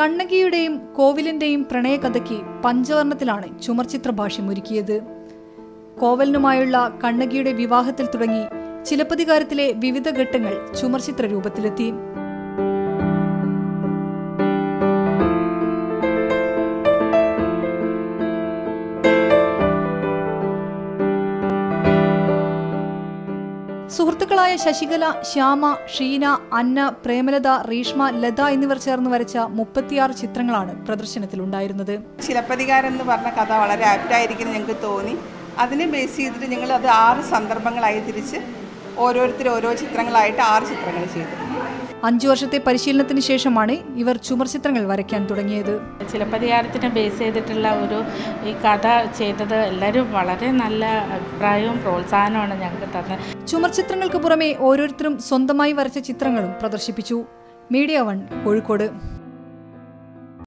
കണ്ണകിയുടെയും കോവിലിന്റെയും പ്രണയകഥയ്ക്ക് പഞ്ചവർണ്ണത്തിലാണ് ചുമർചിത്ര ഭാഷ്യം ഒരുക്കിയത്. കോവലനുമായുള്ള കണ്ണകിയുടെ വിവാഹത്തിൽ തുടങ്ങി ചിലപ്പതികാരത്തിലെ വിവിധ ഘട്ടങ്ങൾ ചുമർചിത്ര രൂപത്തിലെത്തി. സുഹൃത്തുക്കളായ ശശികല, ശ്യാമ, ഷീന, അന്ന, പ്രേമലത, റീഷ്മ, ലത എന്നിവർ ചേർന്ന് വരച്ച 36 ചിത്രങ്ങളാണ് പ്രദർശനത്തിലുണ്ടായിരുന്നത്. ചിലപ്പതികാരം എന്ന് പറഞ്ഞ കഥ വളരെ ആപ്റ്റായിരിക്കും ഞങ്ങൾക്ക് തോന്നി. അതിനെ ബേസ് ചെയ്തിട്ട് ഞങ്ങൾ അത് 6 സന്ദർഭങ്ങളായി തിരിച്ച് ഓരോരുത്തരും ഓരോ ചിത്രങ്ങളായിട്ട് 6 ചിത്രങ്ങൾ ചെയ്തു. 5 വർഷത്തെ പരിശീലനത്തിന് ശേഷമാണ് ഇവർ ചുമർചിത്രങ്ങൾ വരയ്ക്കാൻ തുടങ്ങിയത്. ചിലപ്പതികാരത്തിനെ ബേസ് ചെയ്തിട്ടുള്ള ഈ കഥ ചെയ്തത് എല്ലാവരും വളരെ നല്ല അഭിപ്രായവും പ്രോത്സാഹനമാണ് ഞങ്ങൾക്ക് തന്നത്. ചുമർചിത്രങ്ങൾക്ക് പുറമെ ഓരോരുത്തരും സ്വന്തമായി വരച്ച ചിത്രങ്ങളും പ്രദർശിപ്പിച്ചു. മീഡിയ 1 കോഴിക്കോട്.